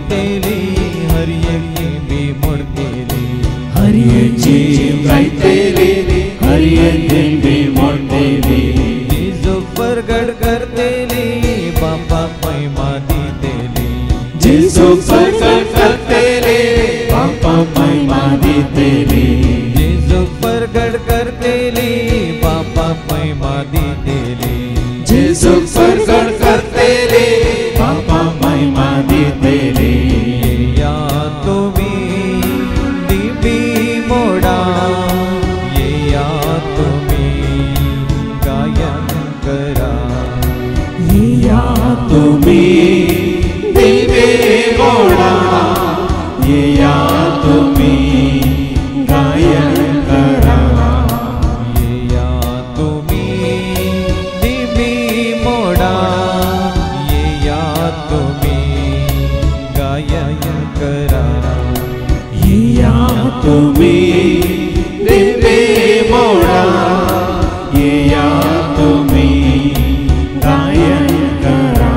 गायतेली हरियेची B मोडतेली हरियेची गायतेली हरियेची B मोडतेली जेजू प्रगट करतेली बापा महिमा दितेली जेजू प्रगट करतेली बापा महिमा दितेली जेजू प्रगट करतेली बापा महिमा दितेली जेजू प्रगट करतेली बापा महिमा दितेली या तुम्ही दिबी मोडा या तुम्ही गायन करा या तुम्ही दिवे मोडा या तुम्ही गायन करा या तुम्ही दिबी मोडा या तुम्ही गायन करा या तुम्ही दिवे मोडा या तुम्ही गायन करा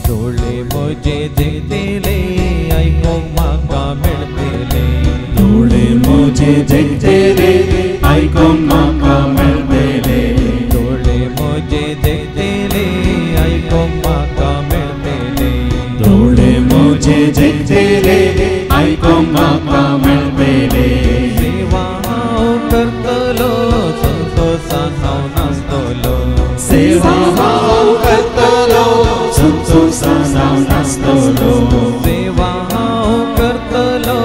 डोळे मोजे देखतेले ऐकून म्हाका मेळतेले डोळे मोजे देखतेले ऐकून म्हाका मेळतेले डोळे मोजे देखतेले ऐकून म्हाका मेळतेले डोळे मोजे देखतेले ऐकून म्हाका मेळतेले सेवा हांव करतलो संतोषान हांव नाचतलो सेवा हांव करतलो संतोषान हांव नाचतलो सेवा हांव करतलो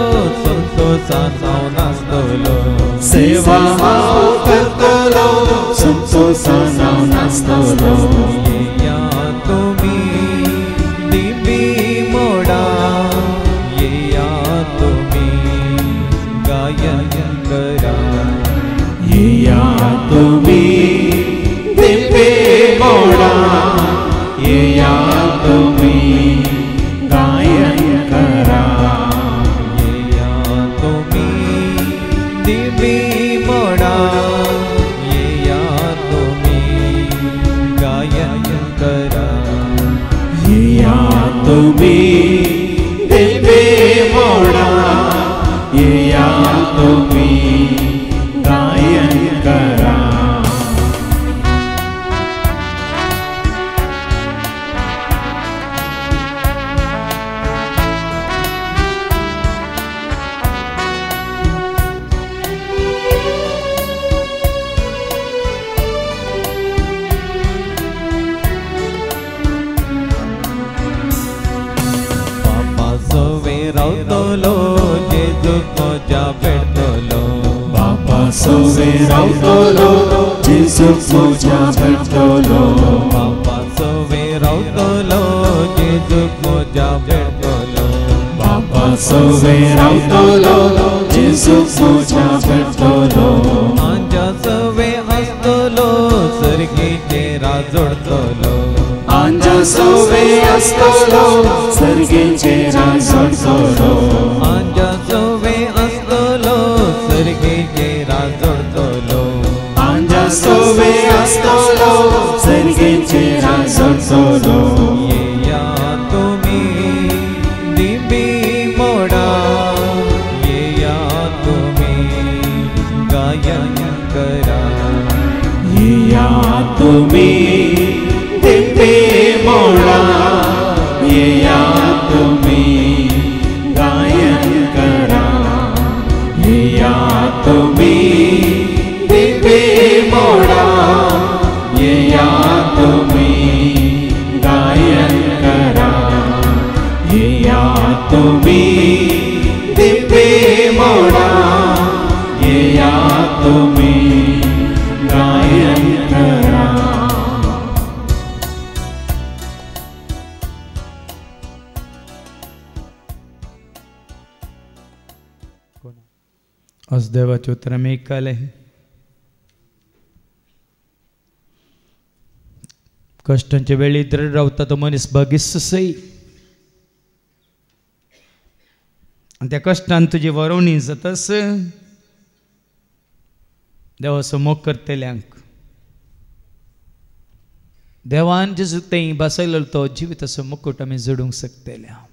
संतोषान हांव नाचतलो सेवा हांव करतलो संतोषान हांव नाचतलो या तुम्ही दिबी मोडा या तुम्ही गायन करा या तुम्ही दिवे मोडा या तुम्ही गायन करा या तुम्ही दिबी मोडा या तुम्ही गायन करा या तुम्ही दिवे मोडा या तुम्ही गायन करा बापा सोवे रावतलो जेजू मोजा भेटतलो बापा सोवे रावतलो जेजू मोजा भेटतलो बापा सोवे रावतलो जेजू मोजा भेटतलो बापा सोवे रावतलो जेजू मोजा भेटतलो आंजा सवे आसतलो सर्गीचे राजोडतलो आंजा सोवे आसतलो सर्गेचे राजोडतलो आंजा सवे आसतलो सर्गीचे राजोडतलो आंजा सोवे आसतलो सर्गेचे राजोडतलो या तुम्ही दिबी मोडा या तुम्ही गायन करा या तुम्ही दिवे मोडा आज देवाचे उतर आमी आयकले. कश्टांचे वेळी दृढ रावता तो मनीस बागीस सई. आणि त्या कश्टान तुजी वरवणी जातास देवाचो मोग करतल्यांक देवान जेजू तें बसयलो तो जिविताचो मुकुट आमी जोडूंक शकतले.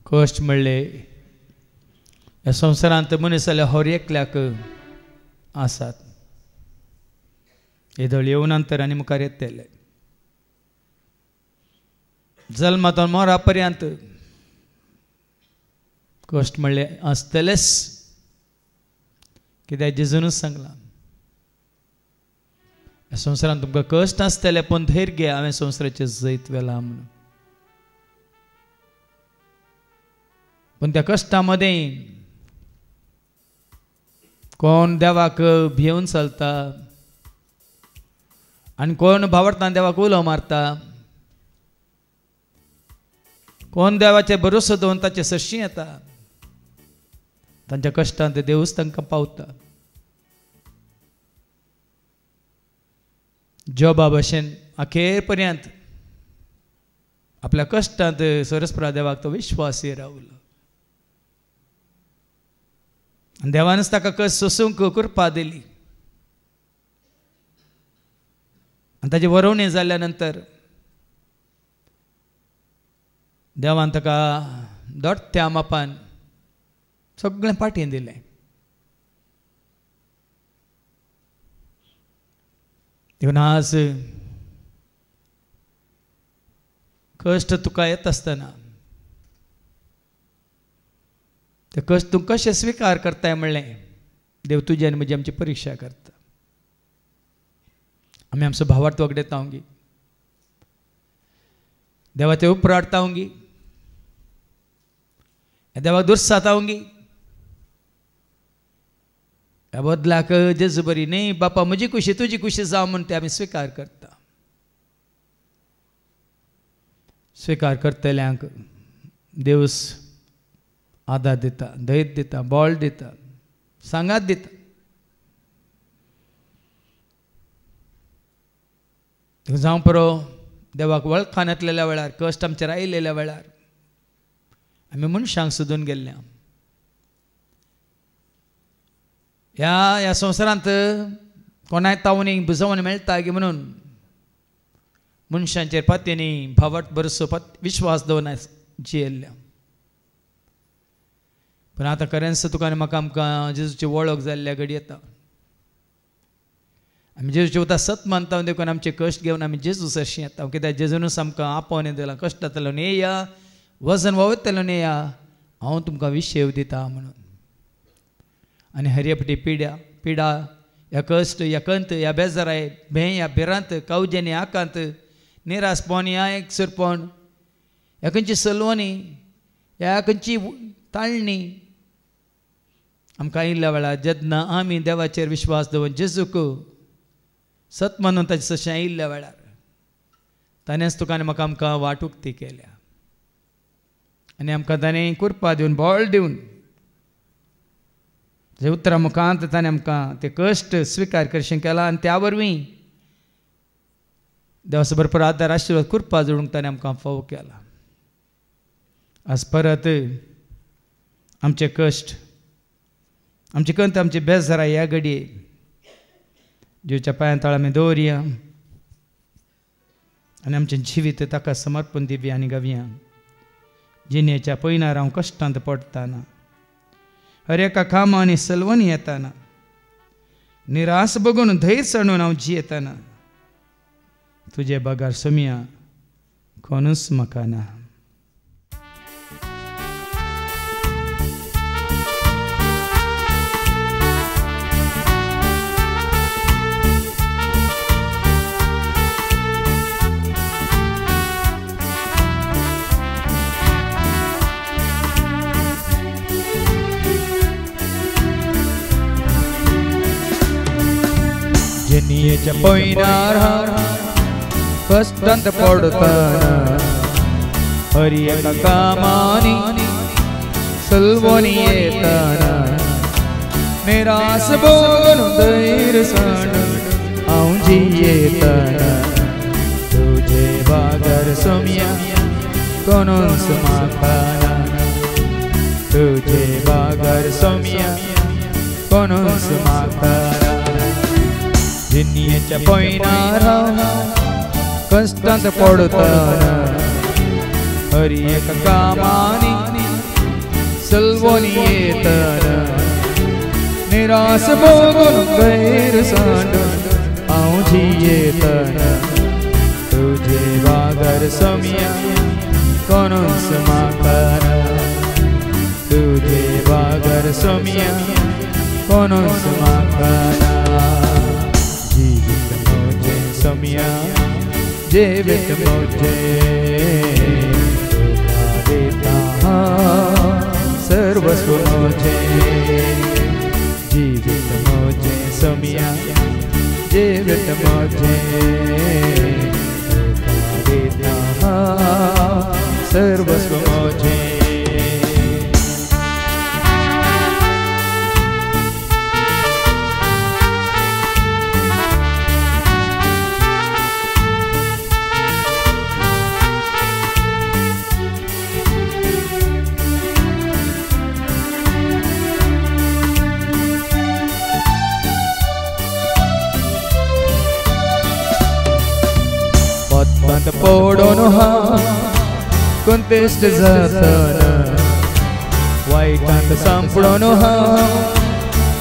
कश्ट म्हणले ह्या संवसारांत मनीस जाल्यार हर एकल्याक आसात. येदळ येवन नंतर आनी मुखार येतले. जल्मातून मोरा पर्यंत कश्ट म्हणले आसतलेच कित्याक जेजूनच सांगला ह्या संवसारांत तुमकां कश्ट आसतले पूण धैर्य घे हांवें संवसाराचें जैत वेला म्हणून. पण त्या कश्टा मदें कोण देवाक भिवून चलता आनी कोण भावर्थान देवाक उलो मारता. कोण देवाचे भरोसो दवरून ताचे सरशी येता तांच्या कश्टांत देवूच तांकां पावता. जॉबा भशेन अखेर पर्यंत आपल्या कश्टांत सरस्परा देवाक तो विश्वासी रावलो. देवानच ताका कश्ट सोसूंक कृपा दिली. आनी ताची वरवणी जाल्या नंतर देवान ताका दोडत्या मापान सगळें पाठीन दिलें. देखून आज कश्ट तुका येत आसतना ते कश्ट तूं कशें स्विकार करताय म्हणलें देव तुजी आनी म्हजी आमची परिक्षा करता. आमी आमचो भावार्थ वगडयता उंगी देवाचे उपराडता उंगी देवाक दुर्साता उंगी ह्या बदलाक जेजू बरी न्ही बापा म्हजी खुशी तुजी खुशी जावं म्हूण ते आमी स्विकार करता. स्विकार करतल्यांक देवस आदार दिता, धैर्य दिता, बळ दिता, सांगात दिता. जावं परो देवाक वळखान येतलेल्या वेळार कश्ट आमचेर आयिल्ल्या वेळार आमी मनशांक सोदून गेल्ले. ह्या संवसारांत कोणाय तावनी बुजवण मेळटा गे म्हणून मनशांचेर पत्यांनी भावार्थ भरोसो विश्वास दवरून जियेल्ल्या. पण आतां खरेंच तुका आनी म्हाका आमकां जेजूची वळख जाल्ल्या घडी येता. आमी जेजूचे उतर सत मानता देखून आमचे कश्ट घेवन आमी जेजू सरशी येता. कित्याक जेजूनच आमकां आपोवन दिला कश्टांतलो येया वजन वयतलो येया हांव तुमकां विशेव दिता म्हणून. आनी हरयपटी पिडा ह्या कश्ट ह्या कंत ह्या बेजाराय भे ह्या भिरांत कावजेनी आकांत निरासपण ह्या एक सुरपण ह्या खंयची सलवणी ह्या खंयची ताळणी आमकां आयिल्ल्या वेळार जेन्ना आमी देवाचेर विश्वास दवरून जेजूक सत मानून ताचे सशें आयिल्ल्या वेळार ताणेंच तुका आनी म्हाका आमकां वाट उक्ती केल्या. आनी आमकां ताणें कृपा दिवन बळ दिवन जे उतरां मुखांत ताणें आमकां ते कश्ट स्विकार करचें केलां. आनी त्या वरवीं देवाचो भरपूर आदार आशिर्वाद कृपा जोडूंक ताणें आमकां फावो केला. आज परत आमचे कश्ट आमचे कंत आमचे बेजारा ह्या घडये जेवच्या पांया तळ आमी दवरया आनी आमचें जिवीत ताका समर्पण दिवया आनी गावया. जिणेच्या पयनार हांव कश्टांत पडटाना हर एका कामां आनी सलवणी येताना निराश बगून धैर्य सणून हांव जियेताना तुजे बागार सोमिया कोणूच म्हाका ना. जनियेच्या पयनार कश्टांत पडताना हर एका कामांनी सलवोनी येताना निराश भोगून दैर सांडून हांव जियेताना तुझे बागर सोम्या कोणूच म्हाका तुझे बागर सोम्या कोणूच म्हाका जिन्नेच्या पयनार कश्टांत पडताना हर एक कामांनी सलवोनी येताना निराश भोगून गैर सांडून हांव जियेताना तुझे बागर सोम्या कोणूच म्हाका तुझे बागर सोम्या कोणूच म्हाका जीवित मोजे सोम्या जीवित मोजे तुका देता सर्वस्व मोजे जीवित मोजे सोम्या जीवित मोजे तुका देता सर्वस्व मोजे पत पडून कुंतेश्ट जाताना वायटांत सांपडून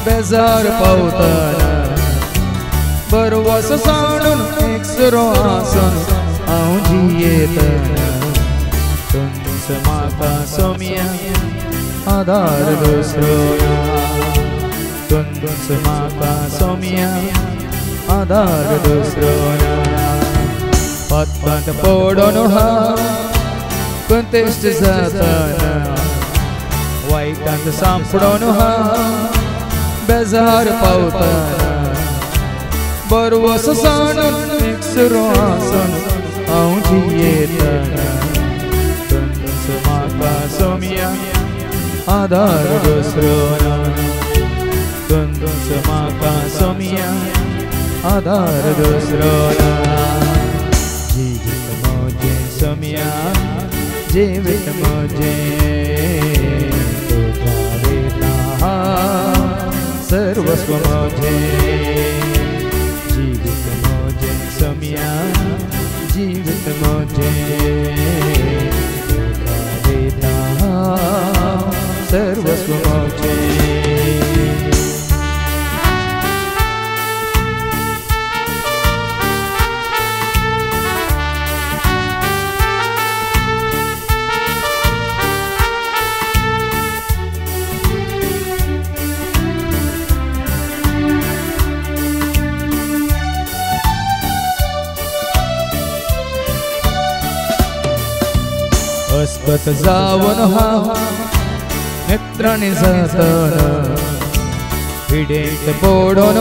बेजार पावताना बरवस सांडून एकसरो आसून हांव जियेताना तुमच म्हाका सोम्या आधार दुसरो तुमच म्हाका सोम्या आधार दुसरो पत पडून कुंतेश्ट जाताना वायटांत सांपडून बेजार पावताना बरवस सांडून एकसरो आसून हांव जियेताना तुमच म्हाका सोम्या आधार दुसरो तुमच म्हाका सोम्या आधार दुसरो जीवित मोजे सोम्या जीवित मोजे तुका देता सर्वस्व मोजे जीवित मोजे सोम्या जीवित मोजे तुका देता सर्वस्व मोजे अस्पत जावन नेत्रांनी जाताना पिडेंत पडून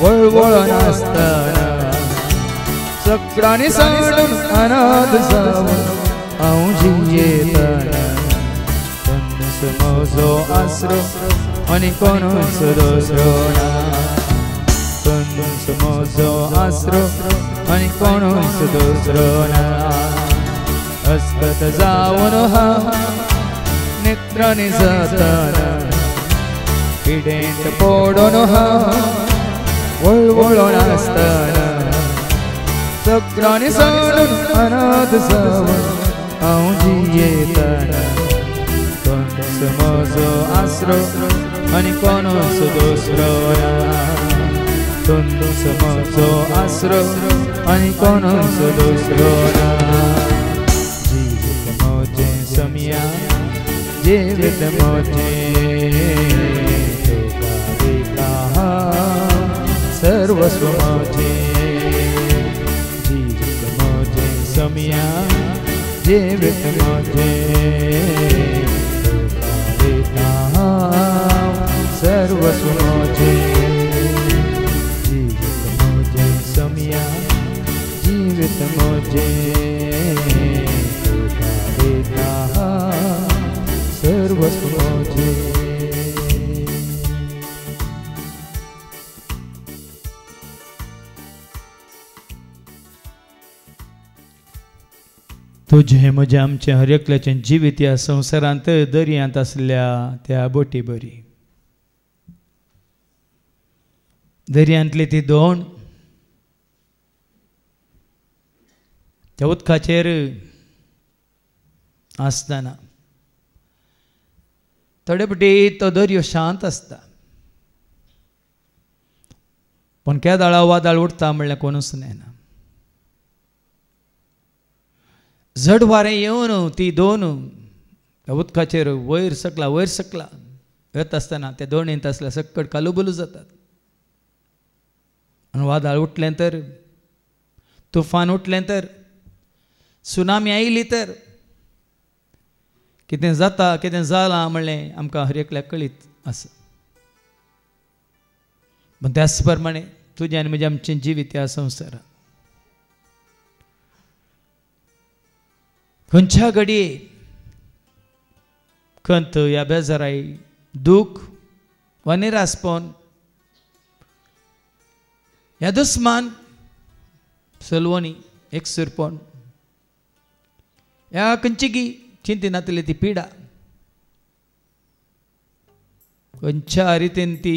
वळवळून आसताना चक्रांनी सांडून अनाथ जावन हांव जियेताना तुमच म्हजो आसरो आनी कोणूच दुसरो ना तुमच म्हजो आसरो आनी कोणूच दुसरो ना अस्पत जावन नेत्रांनी जाताना पिडेंत पडून वळवळून आसताना चक्रांनी सांडून अनाथ जावन हांव जियेताना तुमच म्हजो आसरो आनी कोणूच दुसरो ना तुमच म्हजो आसरो आनी कोणूच दुसरो ना सोम्या जीवित मोजे तुका देता सर्वस्व मोजे जीवित मोजे सोम्या जीवित मोजे तुका देता सर्वस्व मोजे जीवित मोजे सोम्या जीवित मोजे तुझे म्हजे आमचे हर एकल्याचें जिवीत ह्या संवसारांत दर्यांत आसल्या त्या बोटी बरी. दर्यांतली ती दोण त्या उदकाचेर आसतना थोडे फावटी तो दर्यो शांत आसता, पण केदाळा वादळ उठता म्हणल्यार कोणूच नेना. झड वारें येवन ती दोन उदकाचेर वयर सकला येत आसतना त्या दोणींत आसल्या सकट कालुबलू जातात. आनी वादळ उठलें तर, तुफान उठलें तर, सुनामी आयली तर कितें जाता कितें जालां म्हणलें आमकां हर एकल्याक कळीत आसा. पण त्याच प्रमाणे तुजें आनी म्हजें आमचें जिवीत ह्या संवसारांत खंयच्या घडये खंत या बेजाराई, दूख वा निरासपण, ह्या दुस्मान, सलवणी, एकसुरपण, ह्या खंयची चिंतिनातली ती पिडा खंयच्या रितीन ती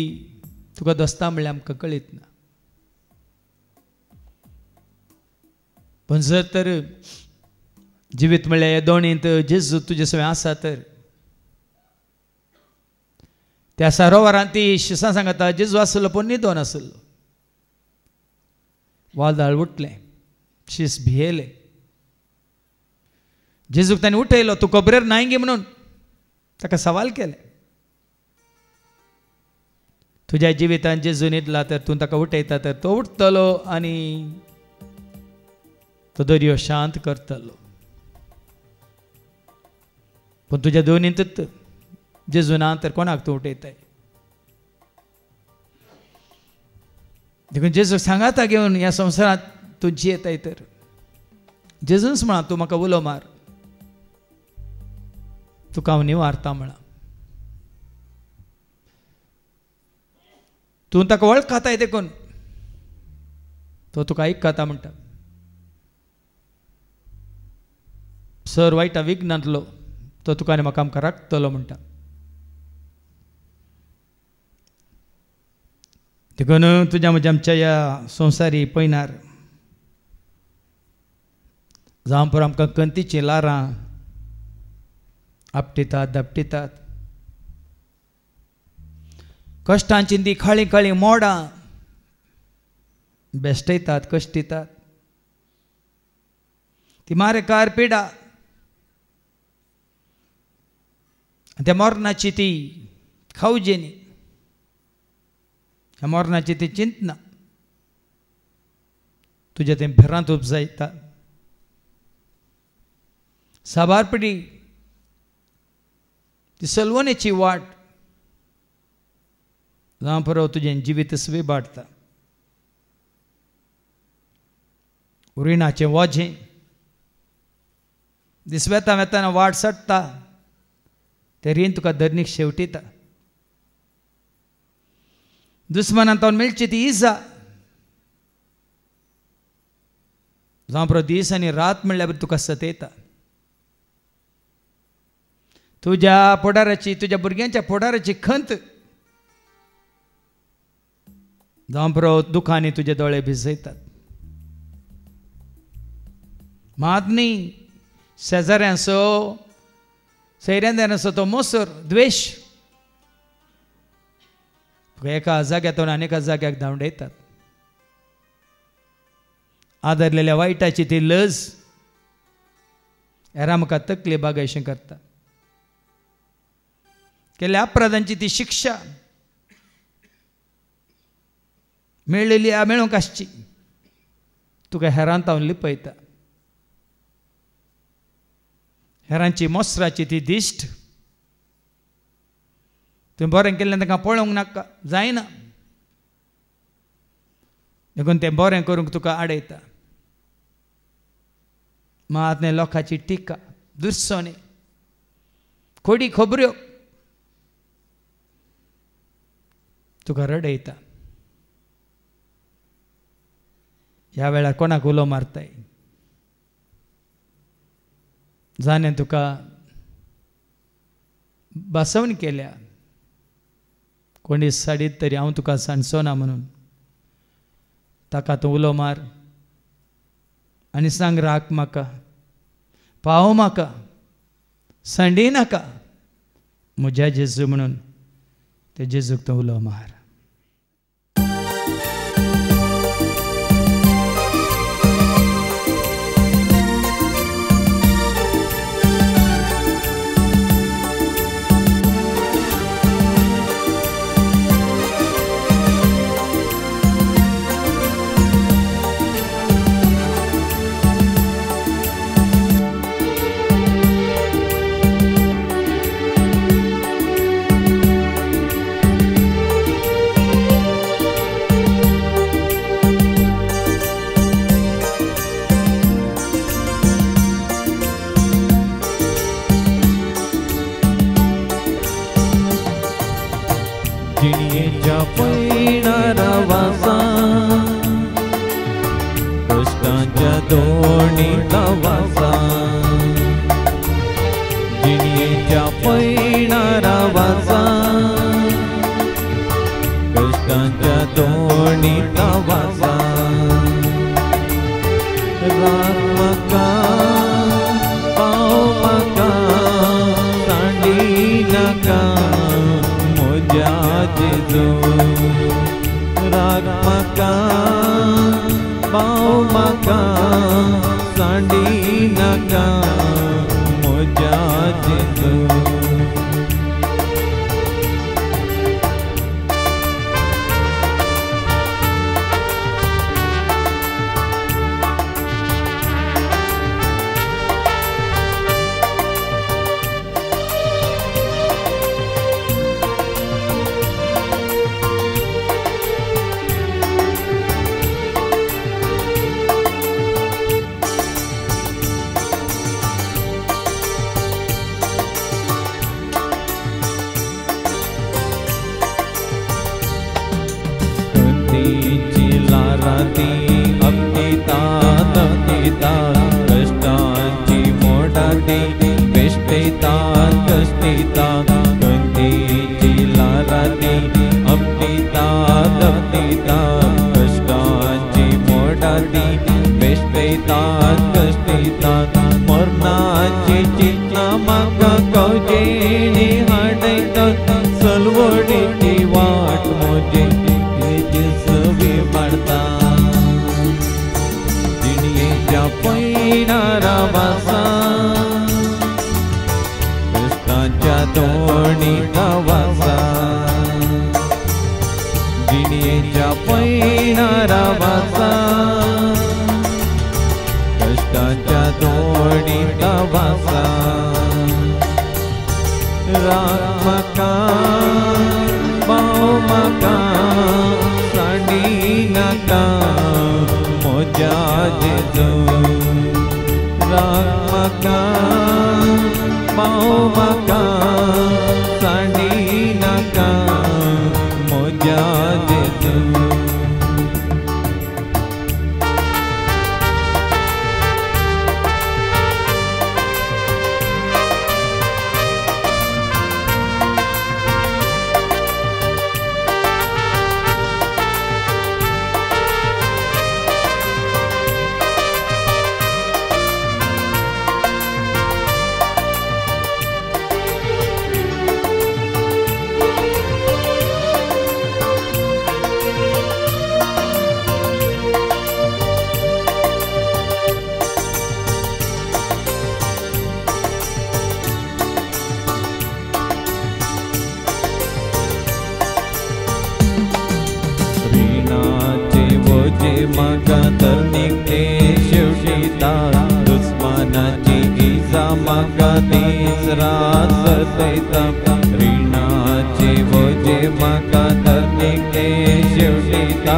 तुका दोस्ता म्हणल्यार आमकां कळीत ना. पण जर तर जिवीत म्हणल्यार ह्या दोणींत जेजू तुजे सवय आसा तर त्या सरोवरांत ती शिसां सांगता जेजू आसलो पूण न्हिदोन आसलो. वादळ उठलें, शीस भियेलें. जेजूक ताणें उठयलो, तूं खबरेर नाय गे म्हणून ताका सवाल केले. तुज्या जिवितांत जेजू न्हिदला तर तूं ताका उठयता तर तो उठतलो आनी तो दर्यो शांत करतलो. पण तुज्या दोनींतच जेजू ना तर कोणाक तूं उठयताय? देखून जेजू सांगाता घेवन ह्या संवसारांत तूं जियेताय तर जेजूच म्हणा तूं म्हाका उलो मार, तुका हांव निवारता म्हणा. तूं ताका वळखताय देखून तो तुका आयकता म्हणटा. सर वायटा विघ्नांतलो तो तुका आनी म्हाका आमकां राखतलो म्हणटा. देखून तुज्या म्हज्या आमच्या ह्या संवसारी पयनार जावं पर आमकां कंतीचीं लारां आपटितात, दापटितात, कश्टांची ती काळी काळी मोडां बेश्टयतात, कश्टितात, ती मारेकार पिडा, त्या मरणाची ती खावजेनी, ह्या मरणाची ती चिंतना तुज्या ते भिरांत उपजायता. साबार पिडी ती सलवणेची वाट जावं परव तुजें जिवीत स्विबाडटा. रिणाचें वजें दीस वेता वेताना वाट सडटा, तें रीण तुका धरणीक शेवटिता. दुस्मानांत मेळची ती इजा जावं परव दीस आनी रात म्हणल्यार तुका सतयता. तुज्या पोडाराची, तुज्या भुरग्यांच्या पोडाराची खंत जावं परव दुखांनी तुजे दोळे भिजयतात. मात न्ही शेजाऱ्यांचो, सैऱ्यांद्यारांचो तो मोसर, द्वेश एका जाग्यातून आनेका जाग्याक धांवडयतात. आदरलेल्या वायटाची ती लज हेरां म्हाका तकली बागायशें करता. केल्ल्या अपराधांची ती शिक्षा मेळलेली मेळूंक आसची तुका हेरांत हांव लिपयता. हेरांची मोसराची ती दिश्ट तुवें बरें केल्लें ताका पळोवंक नाका, जायना. देखून तें बरें करूंक तुका आडयता. मात न्ही लोकांची टिका, दुर्सणी, खोडी खबऱ्यो तुका रडयता. ह्या वेळार कोणाक उलो मारताय? जाणें तुका बसवण केल्या कोणी साडीत तरी हांव तुका सांडचो ना म्हणून ताका तूं उलो मार आनी सांग राख म्हाका पाव म्हाका संडी नाका म्हज्या जेजू म्हणून ते जेजूक तूं उलो मार. जिणयेच्या पैणारा वासा कश्टांच्या दोणीचा वासा जिणयेच्या पैणारा वासा कश्टांच्या दोणीचा वासा राख म्हाका पाव म्हाका सांडी नाका म्हज्या जेजू राख म्हाका पाव म्हाका सांडी नाका म्हज्या जेजू. कष्टांची मोडाटी बेश्टेता कष्टिता गंतीची लाराती अपटिता दपटिता कष्टांची मोडाटी बेश्टेता कष्टिता मरणाची चिंता म्हाका कवजेणी हाडयता सलवडीची वाट म्हजी सवी मारता जिणयेच्या पैणारा वासा कश्टांच्या दोणीचा वासा जिणयेच्या पैणारा वासा कश्टांच्या दोणीचा वासा राख म्हाका पाव म्हाका सांडी नाका म्हज्या जेजू राख म्हाका पाव म्हाका सांडी नाका म्हज्या जेजू. म्हाका तर निघते शेवटीता दुस्मानाची इजा म्हाका दीस रात सतयता रिणाचे वजे म्हाका तर निघते शेवटीता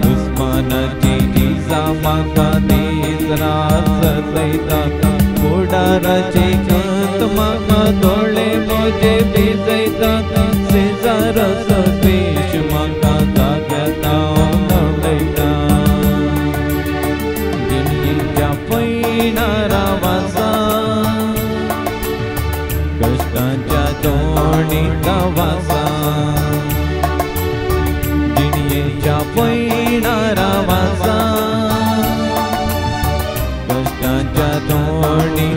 दुस्मानाची इजा म्हाका दीस रात सतयता फुडाराचे कंत म्हाका दोळे म्हजे भिजयता शेजार सपेश म्हाका जाग्याता नडयता जिणयेच्या पैणारा वासा कष्टाच्या दोणी वासा जिणयेच्या पैणारा वासा कष्टाच्या दोणी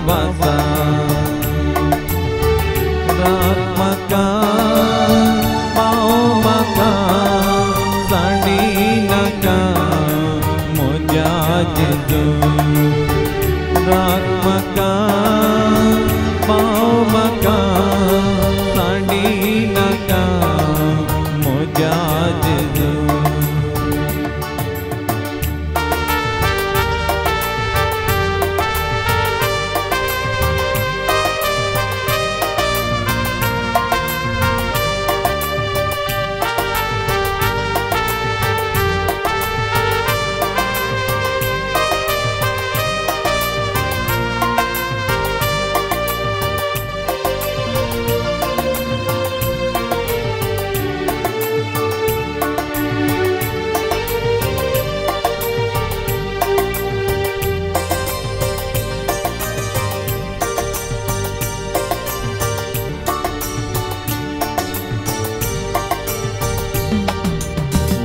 वासा राख म्हाका पाव म्हाका सांडी नाका म्हज्या जेजू राख म्हाका पाव म्हाका सांडी नाका म्हज्या जेजू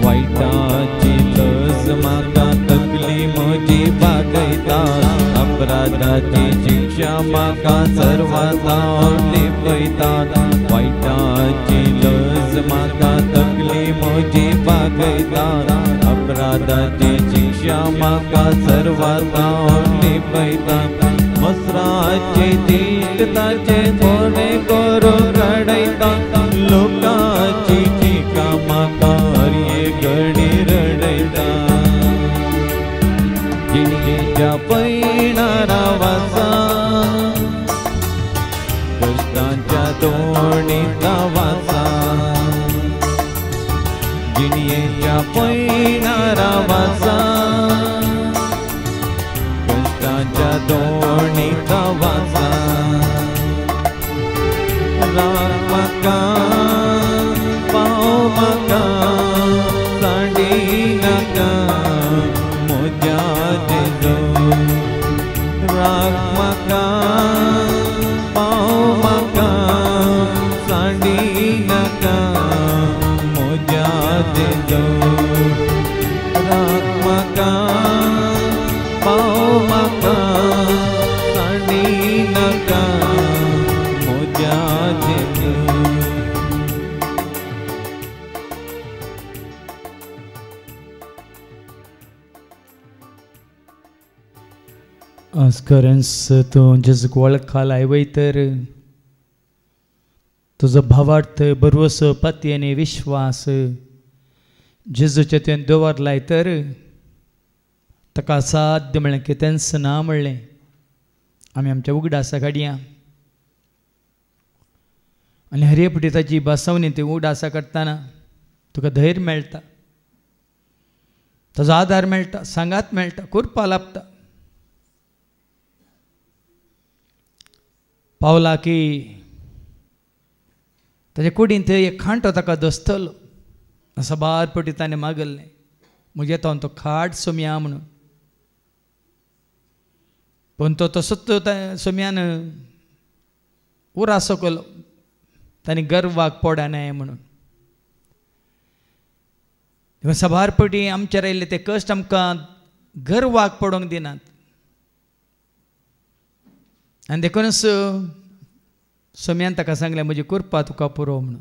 वाईटाची लज म्हाका तकली म्हजी भागयता अपराधाची शिक्षा म्हाका सर्वांत लिपयता वाईटाची लज म्हाका तकली म्हजी भागयता अपराधाची शिक्षा म्हाका सर्वांत लिपयता मसराचे तिश्टाचे थोडे करून रडयता लोकांची टिका म्हाका घडी रडयता जिणयेच्या पैणारा वासा कष्टाच्या दोणीचा वासा जिणयेच्या पैणारा वासा कष्टाच्या दोणीचा वासा राख म्हाका पाव म्हाका सांडी नाका म्हज्या जेजू राख म्हाका पाव म्हाका सांडी नाका म्हज्या जेजू राख म्हाका पाव म्हाका सांडी नाका म्हज्या जेजू आजकारेंस तूं जेजूक वळखाल आयवय तर तुजो भावार्थ बरवसो पती आनी विश्वास जेजूचे तुवें दवरलाय तर ताका साध्य म्हणलें कितेंच ना म्हणलें आमी आमच्या उगडासा काडया आनी हरेपटी ताची बसवणी ती उगडासा करतना तुका धैर्य मेळटा ताजो आदार मेळटा सांगात मेळटा कुरपा लाभता पावला की ताचे कुडीन थंय एक खांटो ताका दसतलो असो बारपटी ताणें मागल्लें म्हजे तो तो खाट सोम्या म्हणून पूण तो तसोच सोम्यान उरा सकलो तांणी गर्वाक पडना म्हणून सबारपटी आमचेर आयिल्ले ते कश्ट आमकां गर्वाक पडोंक दिनात आनी देखूनच सोम्यान ताका सांगलें म्हजी कुरपा तुका पुरो म्हणून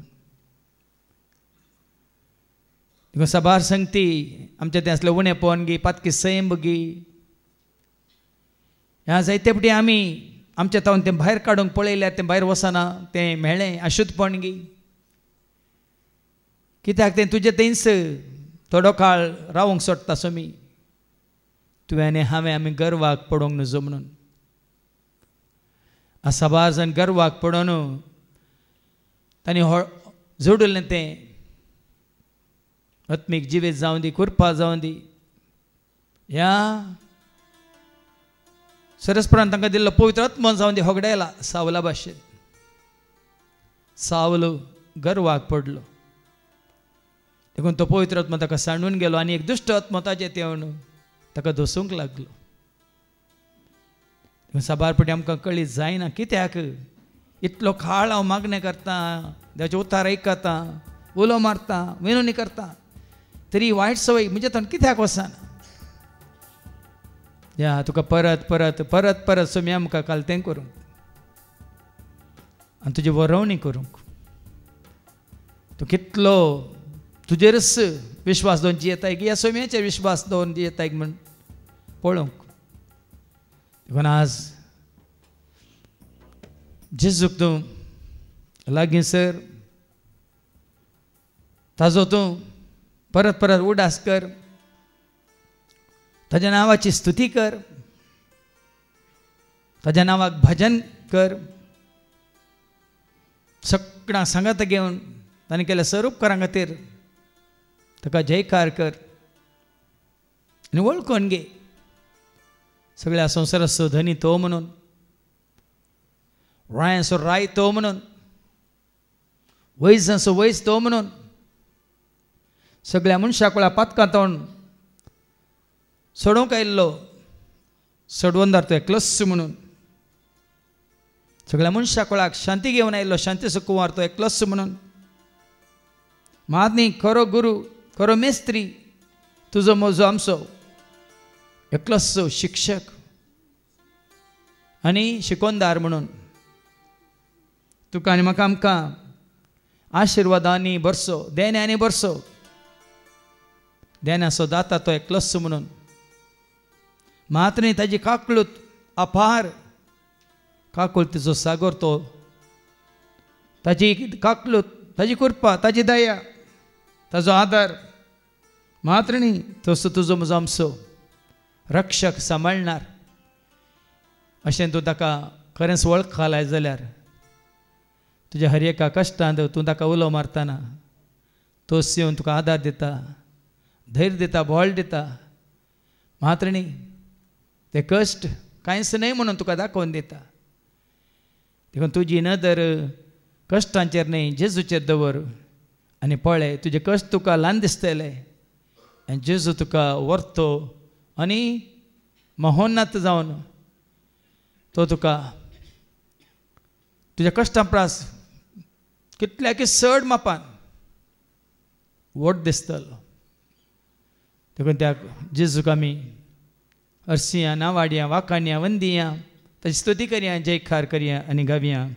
देखून साबार संगती आमचे तें असलें उणेपण गी पातकी सैम गी ह्या जायते आमी आमच्या तावन तें भायर काडूंक पळयल्यार तें भायर वचना तें मेळ्ळें अशुद्धपण गी कित्याक तें तुजें थंयच थोडो काळ रावूंक सोडटा सोमी तुवें आनी हांवें आमी गर्वाक पडोंक नजो म्हणून साबार जाण गर्वाक पडोन तांणी जोडलें तें आत्मीक जिवीत जावं दी कुरपा जावं दी ह्या सरस्परान तांकां दिल्लो पवित्र आत्मो जावं दी होगडायला सावला भाशेन सावलो गर्वाक पडलो देखून तो पवित्र आत्मो ताका सांडून गेलो आनी एक दुश्ट आत्मो ताचेर येवन ताका दोसूंक लागलो साबारपटी आमकां कळीत जायना कित्याक इतलो काळ हांव मागणें करता, देवाचें उतार आयकता, उलो मारता, विनवणी करता, तरी वायट संवय म्हणजे थंड कित्याक वचना? या तुका परत परत परत परत सोम्या मुखार कालतें करूंक आनी तुजी वरवणी करूंक, तूं कितलो तुजेरच विश्वास दवरून जियेताय की ह्या सोम्याचेर विश्वास दवरून जियेताय म्हण पळोवंक. देखून आज जेजूक तूं लागींसर ताजो तूं परत परत उडास कर, ताज्या नांवाची स्तुती कर, ताज्या नांवाक भजन कर, सगळ्यां सांगात घेवन ताणें केल्या सर्व उपकारां खातीर ताका जयकार कर आनी वळखून घे. सगळ्या संवसाराचो धनी तो म्हणून, रायांचो राय तो म्हणून, वैजांचो वैज तो म्हणून, सगळ्या मनशाक पातकां तोंड सोडूंक आयिल्लो सोडवंदार तो एकलोच म्हणून, सगळ्या मनशाक शांती घेवन आयिल्लो शांतीचो कुंवार तो एकलोच म्हणून, महात्मी खरो गुरू खरो मेस्त्री तुजो म्हजो आमचो एकलोच शिक्षक आनी शिकोंदार म्हणून तुका आनी म्हाका आमकां आशिर्वादांनी भरसो, देण्यांनी भरसो, देण्याचो दाता तो एकलोच म्हणून, मात्र ताजी काकूळत अपार, काकूळ तिचो सागर तो, ताजी काकूळत, ताजी कृपा, ताजी दया, ताजो आदार, मात्र न्ही तसो तुजो म्हजो आमचो रक्षक सांबाळणार. अशें तूं ताका खरेंच वळखलाय जाल्यार तुज्या हर एका कश्टांत तूं ताका उलो मारतना तोच येवन तुका आदार दिता, धैर्य दिता, बोळ दिता. मात्र न्ही ते कश्ट कांयच न्हय म्हणून तुका दाखोवन दिता. देखून तुजी नदर कश्टांचेर न्हय जेजूचेर दवर आनी पळय तुजे कश्ट तुका ल्हान दिसतले आनी जेजू तुका व्हरतो आनी महोन्नत जावन तो तुका तुज्या कश्टां प्रास कितल्याकी चड मापान व्हड दिसतलो. देखून त्या जेजूक आमी हरसिया, नावाडिया, वाखाणया, वंदिया, ताची स्तुती करया, जयकार करया आनी गावया.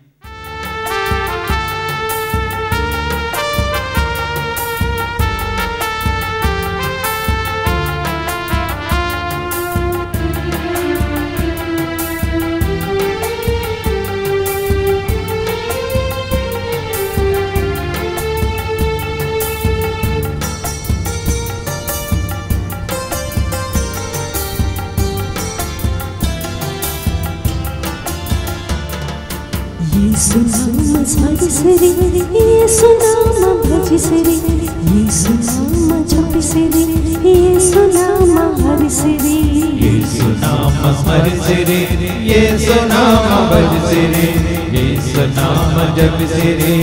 येसु नाम स्मरिसिरि, येसु नाम भजिसिरि, येसु नाम जपिसिरि, येसु नाम हरिसिरि. येसु नाम स्मरिसिरि, येसु नाम भजिसिरि, येसु नाम जपिसिरि,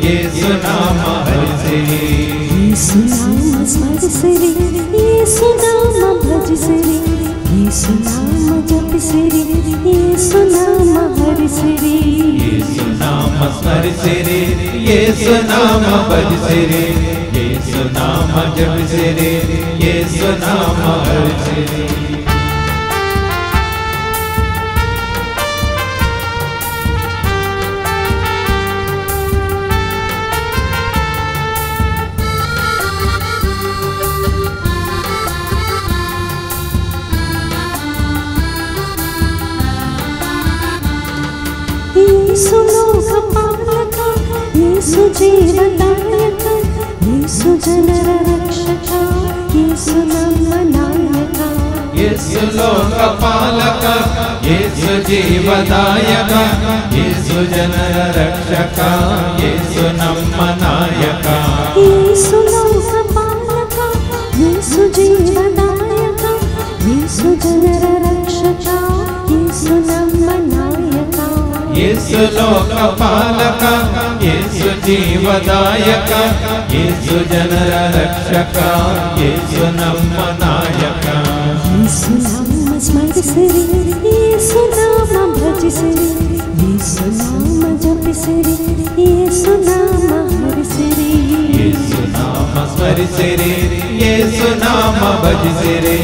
येसु नाम हरिसिरि. येसु नाम स्मरिसिरि, येसु नाम भजिसिरि, येसु नाम जपिसिरि, येसु नाम हरिसिरि. येसु नाम स्मरिसिरि, येसु नाम भजिसिरि, येसु नाम जपिसिरि, येसु नाम हरिसिरि. येसु लोकपालक, येसु जीवदायक, येसु जनर रक्षक, येसु नामनायक. येसु लोकपालक, येसु जीवदायक, येसु जनर रक्षक, येसु नामनायक. येसु लोकपालक, येसु जीवदायक, येसु जनर रक्षक, येसु नामनायक. येसु लोकपालक, येसु जीवदायक, येसु जनर रक्षक, येसु नामनायक. येसु नाम स्मरिसिरि, येसु नाम भजिसिरि, येसु नाम जपिसिरि येसु नाम हरिसिरि येसु नाम स्मरिसिरि येसु नाम भजिसिरि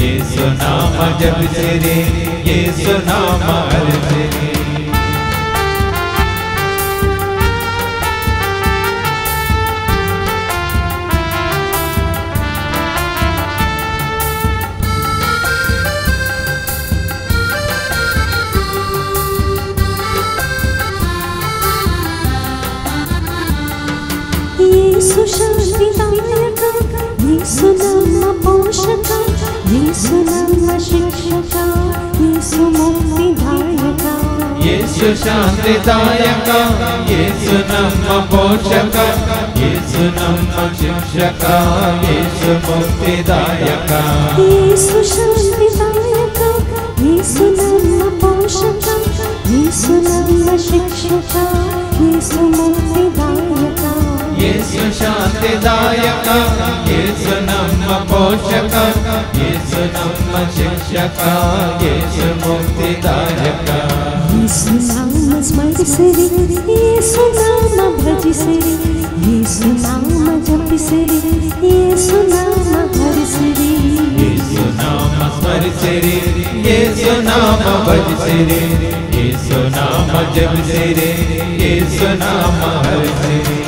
येसु नाम जपिसिरि येसु नाम हरिसिरि येसु शान्तिदायक येसु नाम पोषक येसु नाम शिक्षक येसु मुक्तिदायक येसु शान्तिदायक येसु नाम पोषक येसु नाम शिक्षक येसु मुक्तिदायक येसु शान्तिदायक येसु नाम पोषक येसु नाम शिक्षक येसु मुक्तिदायक येसु शान्तिदायक येसु नाम पोषक येसु नाम शिक्षक येसु मुक्तिदायक येसु नाम स्मरिसिरि येसु नाम भजिसिरि येसु नाम जपिसिरि येसु नाम हरिसिरि येसु नाम स्मरिसिरि येसु नाम भजिसिरि येसु नाम जपिसिरि येसु नाम हरिसिरि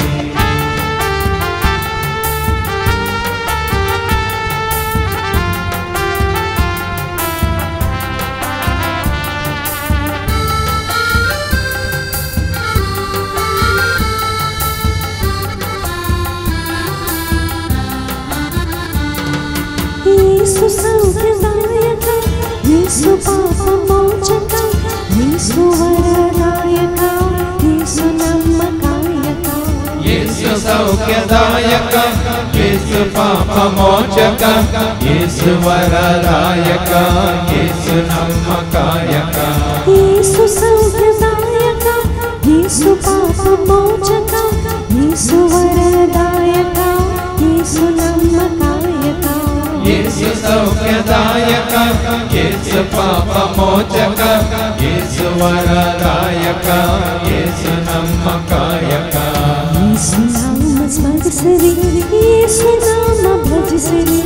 येसु सौख्यदायक येसु पापमोचक येसु वरदायक येसु नमकायक येसु सौख्यदायक येसु पापमोचक येसु वरदायक येसु नमकायक येसु सौख्यदायक येसु पापमोचक येसु वरदायक येसु नमकायक येसु सौख्यदायक येसु पापमोचक येसु वरदायक येसु नमकायक येसु नाम स्मरिसिरि येसु नाम भजिसिरि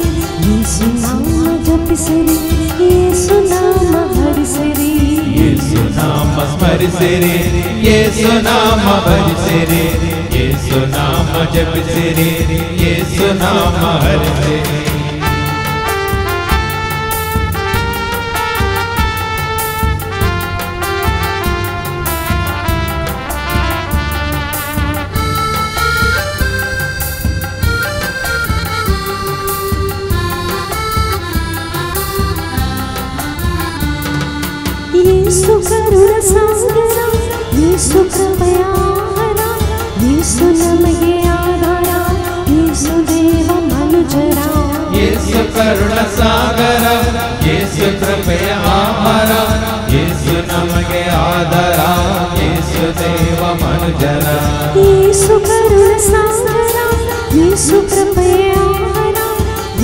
येसु नाम जपिसिरि येसु नाम हरिसिरि येसु नाम स्मरिसिरि येसु नाम भजिसिरि येसु नाम जपिसिरि येसु नाम हरिसिरि येसु करुण सागर येसु कृपयाहर येसु नमगे आधार येसु देव मनुजरा येसु करुण सागर येसु कृपयाहर येसु नमगे आदर येसु देव मनुजर येसु करुण सागर येसु कृपयाहर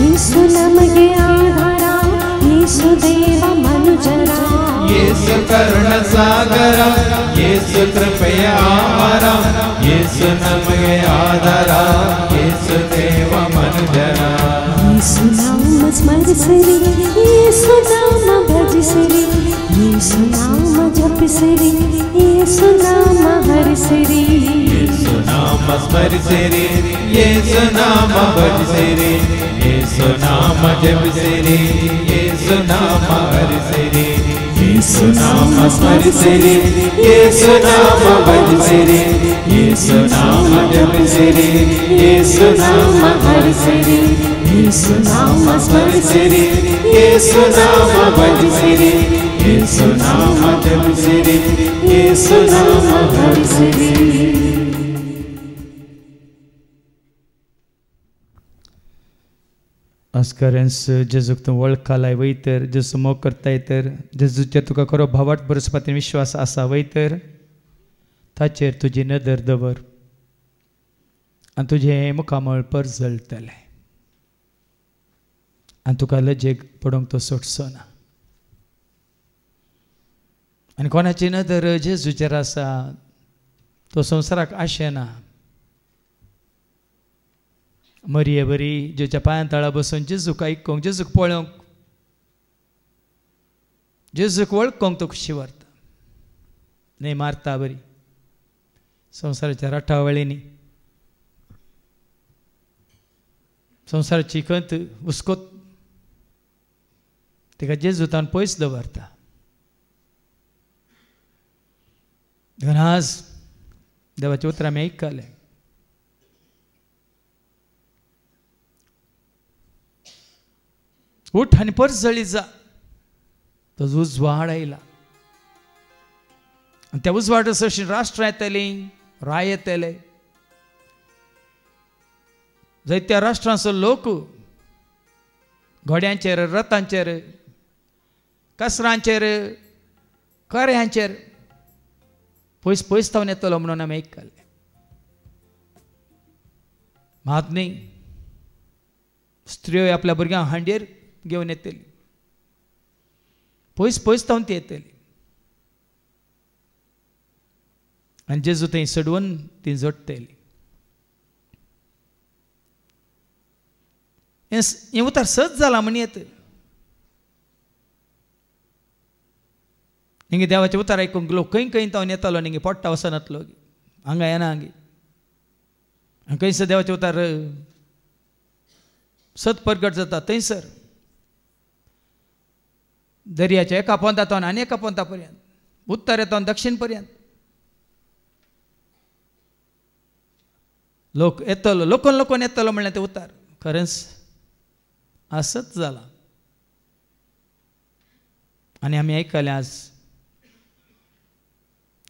येसु नमगे आधार येसु देव मनुजरा येसु करुण सागर येसु कृपयाहर येसु नमगे आदर येसु देव मनुजर येसु नाम स्मरिसिरि येसु नाम भजिसिरि येसु नाम जपिसिरि येसु नाम हरिसिरि येसु नाम स्मरिसिरि येसु नाम भजिसिरि येसु नाम जपिसिरि येसु नाम हरिसिरि येसु नाम स्मरिसिरि येसु नाम भजिसिरि येसु नाम जपिसिरि येसु नाम हरिसिरि येसु नाम स्मरिसिरि येसु नाम भजिसिरि येसु नाम जपिसिरि येसु नाम हरिसिरि अस्करेंस जेजूक तूं वळखलाय वयतर जेजू मोग करताय तर जेजूचेर तुका खरो भावार्थ बरसपाचो विश्वास आसा वयतर ताचेर तुजी नदर दवर आनी तुजें मुखामळ परजळटलें आनी तुका लजेक पडोवंक तो सोडचो ना आनी कोणाची नदर जेजूचेर आसा तो संवसाराक आशेना मरिये बरी जेच्या पांयां तळा बसून जेजूक आयकूंक जेजूक पळोवंक जेजूक वळखूंक तो खुशी व्हरता न्ही मारता बरी संवसाराच्या रटावळींनी संवसाराची खंत हुस्कोत तिका जेजूतान पयस दवरता देखून आज देवाचें उतर आमी आयकले उठ आनी परत जळी जा तो उजवाड आयला आनी त्या उजवाड सशी राष्ट्र येतलीं राय येतले जायत्या राष्ट्रांचो लोक घोड्यांचेर रथांचेर कसरांचेर कर्यांचेर पयस पयस थावन येतलो म्हणून आमी आयकले मात न्ही स्त्रियो आपल्या भुरग्यांक हांडयेर घेवन येतली पयस पयस थावन ती येतली आनी जेजू थंय सडवून ती जोडटली हें उतार सच जाला म्हण येत हिंगे देवाचें उतार आयकूंक लोक खंय खंय थावन येतालो हिंगे पोट्टा वचनातलो हांगा येना हांगे आनी खंयसर देवाचें उतार सत परगट जाता थंयसर दर्याच्या एका पोंतांतल्यान आनी एका पोंता पर्यंत उत्तर येतावन दक्षिण पर्यंत लोक येतलो लोकोन लोकोन येतलो म्हणलें तें उतार खरेंच असंच जाला आनी आमी आयकलें आज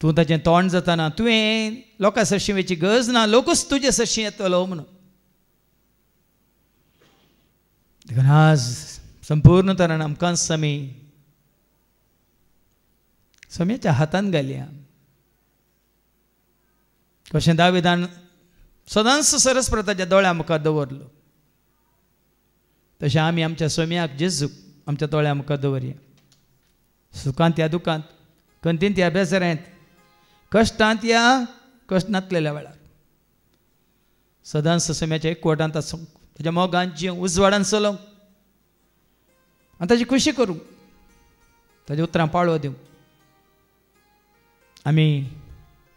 तूं ताचें तोंड जाताना तुवें लोकां सरशी वेची गरज ना लोकूच तुजे सरशी येतलो म्हणून देखून आज संपूर्ण तरान आमकां समेच्या हातान घालया कशें दाविदान सदांच सरस्वताच्या दोळ्या मुखार दवरलो तशें आमी आमच्या सोम्याक जेजूक आमच्या दोळ्या मुखार दवरया सुखांत या दुखांत खंतींत या बेजाऱ्यांत कश्टांत या कश्ट नासलेल्या वेळार सदांच सोम्याच्या एकवटांत आसूंक ताच्या मोगांत जिवंक उजवाडान चलोवंक आनी ताची खुशी करूंक ताच्या उतरां पाळो दिवंक आमी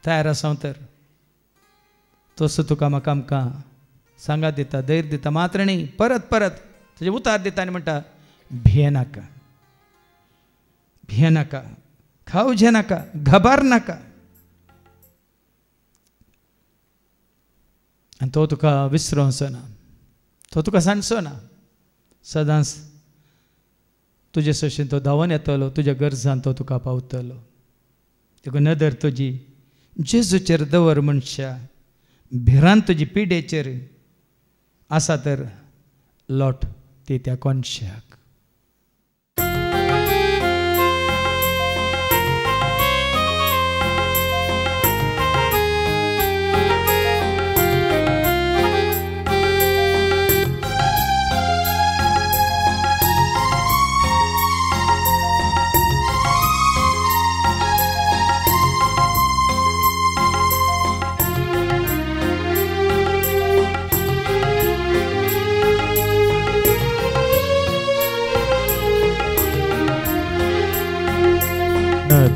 तयार आसां तर तसो तुका म्हाका आमकां सांगात दिता धैर्य दिता मात्र न्ही परत परत ताचे उतार दिता आनी म्हणटा भियेनाका भियेनाका खावजे नाका घाबर नाका आनी तो तुका विसरोवचो ना तो तुका सांडचो ना सदांच तुजे सशेन तो धांवन येतलो तुज्या गरजान तो तुका पावतलो देखून नदर तुजी जेजूचेर दवर मनशा भिरांत तुजी पिडेचेर आसा तर लोट ती त्या कोनशाक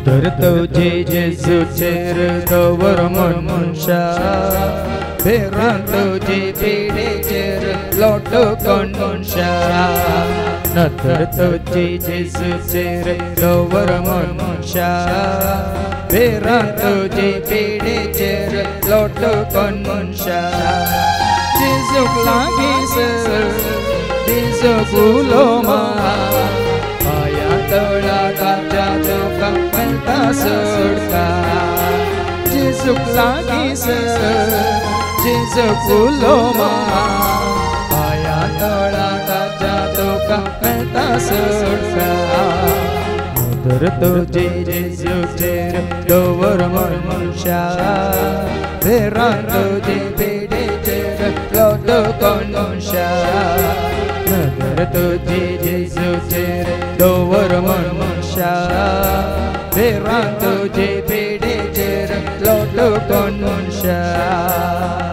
तर तुझे जेजूचेर दवर मनशा भिरांत तुजी पिडेचेर लोट कोनशा नतर तुझे जेजूचेर दवर मनशा भिरांत तुजी पिडेचेर लोट कोनशा जेजूक लागीं जेजूक उलोवमा तळागाच्या तुका मेळटा सोडका जेजूक लागीं जेजूक उलोवमा पांया तळागाच्या तुका मेळटा सोडका नदर तुजे जेजूचेर दवर मनशा भिरांत तुजे पिडेचेर लोट कोनशा नदर तुजे जेजूचेर दवर मनशा भिरांत तुजे पिडेचेर लोट loto concha.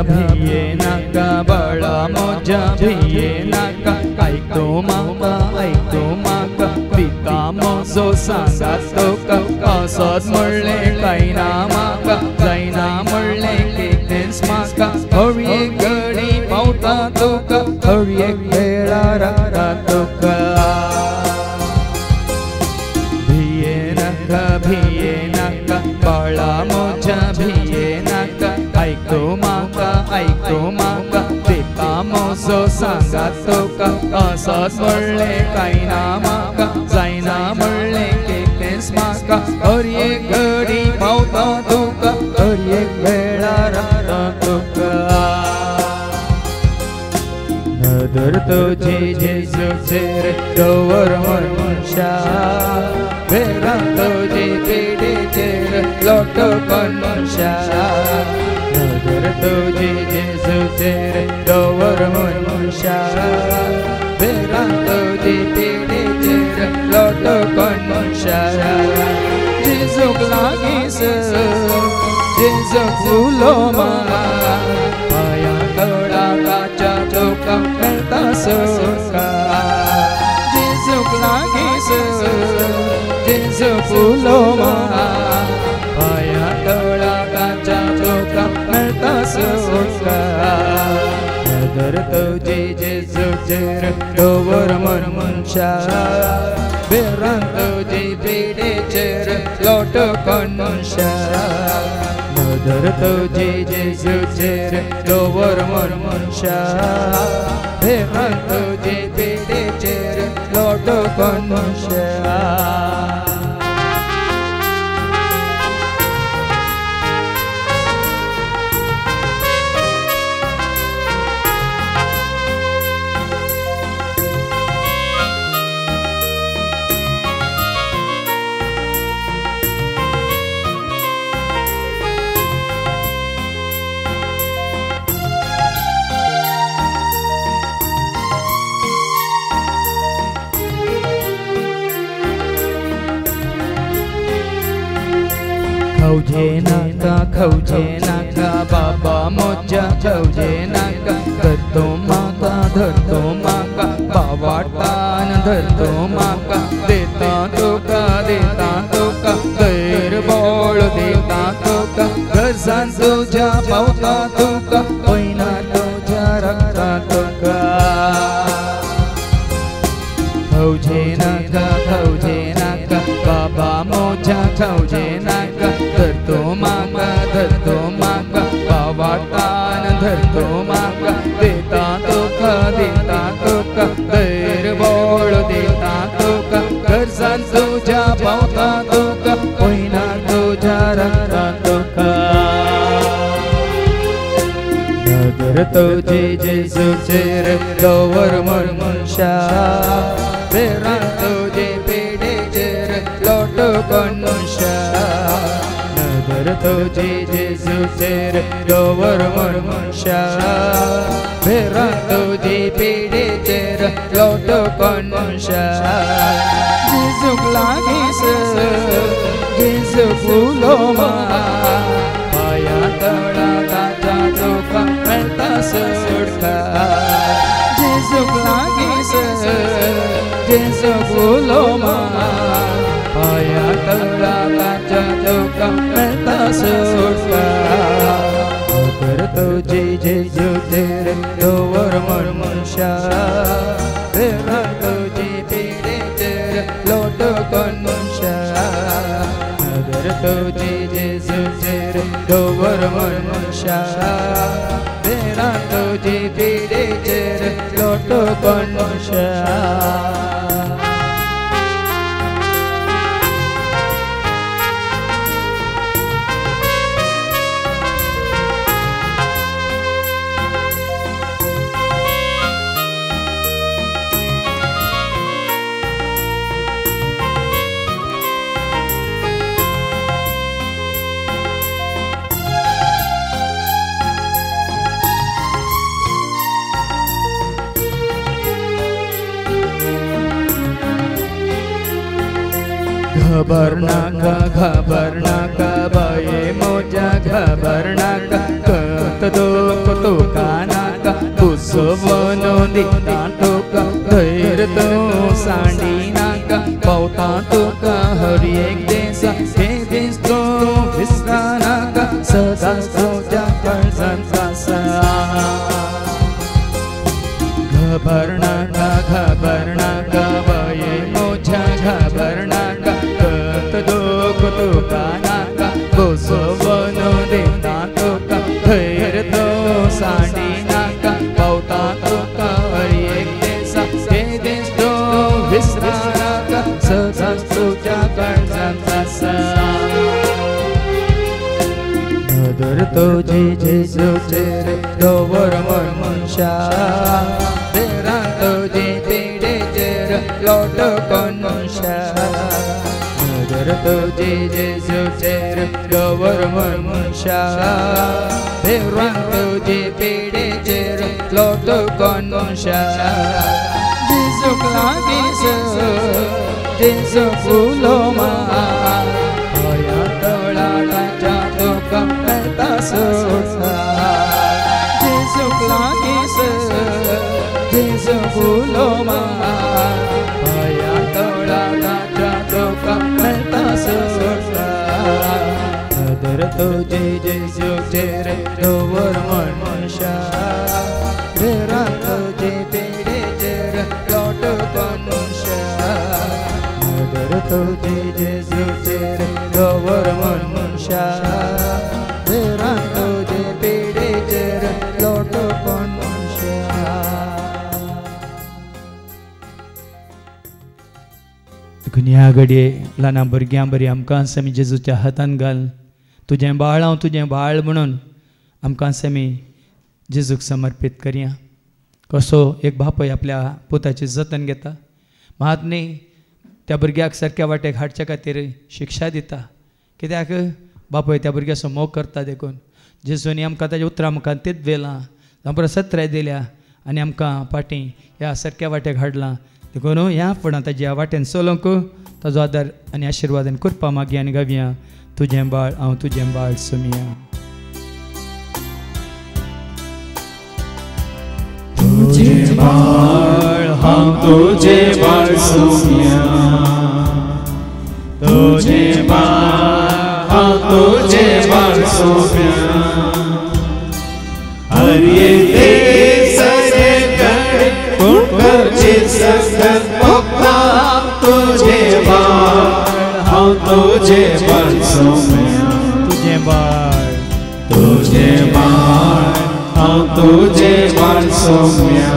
भिये नका बळा मोजा भिये नका ऐकतो माका पिता मोजो सांगा तोका असोच म्हणले कांयना म्हाका जायना म्हणले केतेंच म्हाका हळू एक घडी पावता तुका हळू एक वेळा रावता तुका भिये नाका बाळा मोजा भिये नाका ऐकतो माका पिता मोजो सांगा तोका असोच म्हणले कांयना म्हाका जायना म्हणले केतेंच म्हाका हर एक घडी पावता तुका हर एक वेळा रावता तुका नदर तुजी जेजूचेर दवर मनशा वेरा तुजी पिडीचेर लोटो मनशा नदर तुजी जेजूचेर दवर मनशा वेरा तुजी पिडीचेर लोटो मनशा जेजूक लागीं जेजूक उलोवमा पांया तळाकाच्या तुका मेळटा सुटका जेजूक लागीं जेजूक उलोवमा पांया तळाकाच्या तुका मेळटा सुटका नदर तुजी जेजूचेर दवर मनशा वेरान तुजी पिडीचेर लोटो मनशा नदर तुजी जेजूचेर दवर मनशा वेरान तुजी पिडीचेर लोटो मनशा खवजे नाका बाबा मोजा खवजे नाका धरतो माका बावाटान धरतो माका देता तुका गैर बोळ देता तुका गजान तुझ्या पावता तुका पयना तुझ्या रक्ता तुका खवजे नाका बाबा मोजा खवजे नाका धरतो माका बावाटान धरतो माका देता तुका गैर बोळ देता तुका गरजान तुझ्या पावता तुका पयना तुझ्या रक्ता तुका नदर तुजी जेजूचेर दवर मनशा वेरान तुजी पिडीचेर लोटो मनशा नदर तुजी जेजूचेर दवर मनशा वेरान तुजी पिडीचेर लोटो मनशा जेजूक लागीं जेजूक उलोवमा पांया तळाकाच्या तुका मेळटा सुटका जेजूक लागीं जेजूक उलोवमा पांया तळाकाच्या तुका मेळटा सुटका नदर तुजी जेजूचेर दवर मनशा वेरान तुजी पिडीचेर लोटो मनशा नदर तुजी जेजूचेर दवर मनशा वेरान तुजी पिडीचेर लोटो मनशा खबर नाका बाये मोजा खबर नाका कत दुख तो कानाका कुसवनो दिता तुका धैर्य तो सांडी नाका पावता तुका हर एक देसा हे देश तो विसरा नाका सदा तुझ्या काळजांचा खबर नाका बाये मोजा खबर नाका कत दुख तुका नाका कुसवनो दिता तुका धैर्य तो सांडी नाका पावता तुका हर एक देसा हे देश तो विसरा नाका सदा तुझ्या काळजांचा नदर तुझी जेजूचे रे दोवर मनशा तेरा तुझी पिढेचे रे लोट कोणशा नदर तुझी जेजूचे रे दोवर मनशा तेरा तुझी पिढेचे रे लोट कोणशा जेजू लागीस जेजू फुलोमा होया तळाटाच्या तुका मेळटा सोडा जेजू लागीस जेजू फुलोमा होया तळाटाच्या तुका मेळटा सोडा नदर तुझे जेजूचे रे दोवर मनशा तेरा तुझे पिढेचे रे लोट कोणशा नदर तुझे जेजूचे रे दोवर मनशा तेरा तुझे पिढेचे रे लोट कोणशा दुनिया घडये ल्हाना भुरग्यां बरी आमकां आमी जेजूच्या हातान घाल तुजें बाळ हांव तुजें बाळ म्हणून आमकां आमी जेजूक समर्पीत करया कसो एक बापूय आपल्या पुताची जतन घेता महात्मे त्या भुरग्याक सारक्या वाटेक हाडच्या खातीर शिक्षा दिता कित्याक बापूय त्या भुरग्याचो मोग करता देखून जेजूनी आमकां ताच्या उतरां मुखार तेच दिलां आमकां सत्राय दिल्या आनी आमकां फाटीं ह्या सारक्या वाटेक हाडलां देखून ह्या फुडां ताच्या ह्या वाटेन चलोवंक ताजो आदार आनी आशिर्वाद आनी कृपा मागया आनी गावया तुजें बाळ हांव तुजें बाळ सुमिया तुझे बाळ हांव तुझे बाळ सुमिया तुझे बाळ हांव तुझे बाळ सुमिया हर एक सरे गड कुंडचे संगत पक्का तुझे बाळ हांव तुझे बाळ सुमिया तुजें बाळ हांव तुझे बाळ सुमिया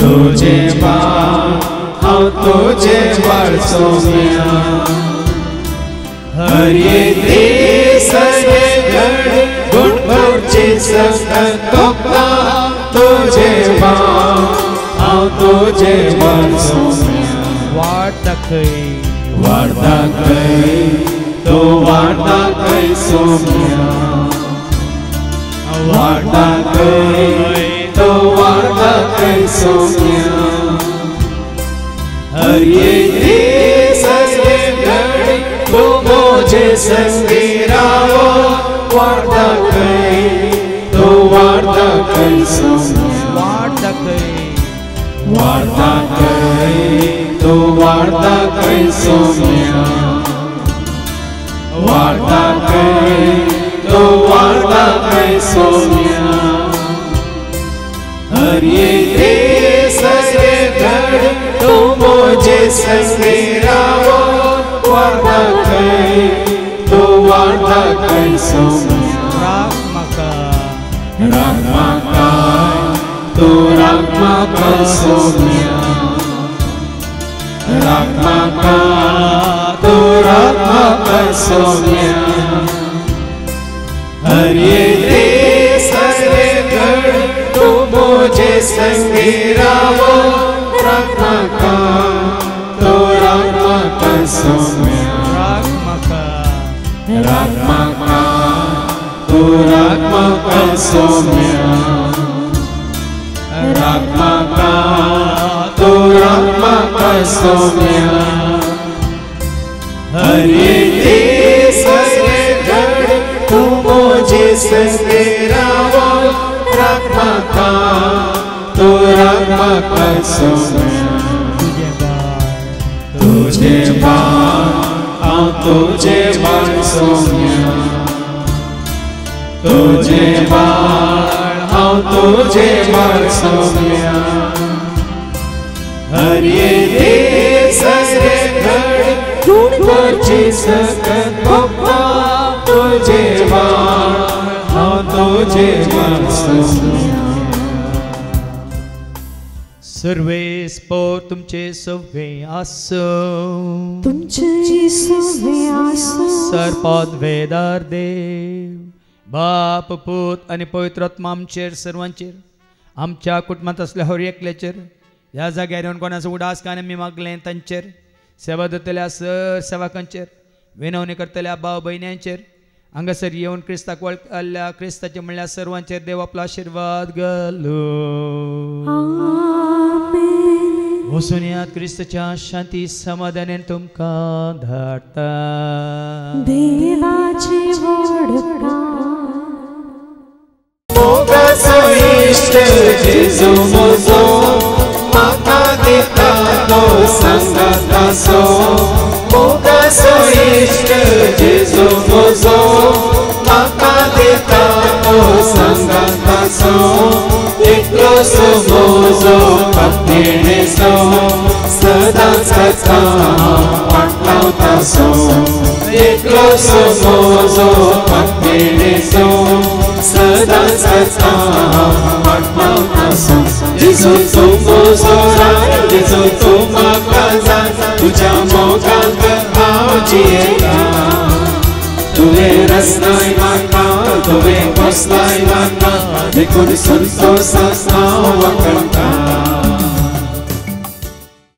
तुझे बाळ हांव तुझे बाळ सुमिया हर एक सरे गड गुणगुणचे संगत पक्का तुझे बाळ हांव तुझे बाळ सुमिया वाट दाखय तो वाट दाखय सुमिया वाट दाखय तो वाट दाखय सुमिया हर एक सरे गड तो मुझे संगी राहो वाट दाखय तो वाट दाखय सुमिया वाट दाखय तो वाट दाखय सुमिया वाट दाखय तो वाट दाखय सुमिया हर एक सरे गड तो मुझे संगी राहो वाट दाखय तो वाट दाखय सुमिया राख म्हाका तो राख म्हाका सुमिया राख म्हाका तो राख म्हाका सुमिया हर एक सरे गड तो मुझे संगी राहो राख म्हाका तो राख म्हाका सुमिया राख म्हाका तो राख म्हाका सुमिया राख म्हाका तो राख म्हाका सुमिया हरे देश हरे गढ़ तू मुझे सवेरा वो रखा था तो रखा कर सोया तुझे बार हाँ तुझे बार सोया तुझे बार हाँ तुझे बार सोया हरे देश हरे गढ़ तुझे सकत पप्पा तुझे बार हाँ तुझे बार सोया सर्वेस पर तुमचे सव्वे आसो तुमचे सव्वे आसो सरपद वेदार देव बाप पूत आणि पवित्र आत्मा आमचेर सर्वांचेर आमच्या कुटुंबात असल्या हर एकल्याचेर ह्या जाग्यार येवन कोणाचो उडास काय आमी मागलें तांचेर सेवा दितल्या सर सेवकांचेर विनवणी करतल्या भाव भयण्यांचेर हांगासर येवन क्रिस्ताक वळखल्या क्रिस्ताचे म्हणल्यार सर्वांचेर देव आपलो आशिर्वाद घालो वचून यात क्रिस्ताच्या शांती समाधानान तुमकां धाडटा देवाचे वडका मोगाचो इश्ट जेजू म्हजो म्हाका दिता तो सांगात आसो मोगाचो इश्ट जेजू म्हजो म्हाका दिता तो सांगात आसो एकलोसो म्हजो भक्तिणेचो सदांच कथा पाठलावता सो एकलोसो म्हजो भक्तिणेचो सदांच कथा पाठलावता सो जेजू तूं म्हजो राय जेजू तूं म्हाका जाय तुज्या मोगाक हांव जियेता तुवें रस्ताय म्हाका तुवें कसलाय म्हाका देखून संतोशाक हांव वखणटा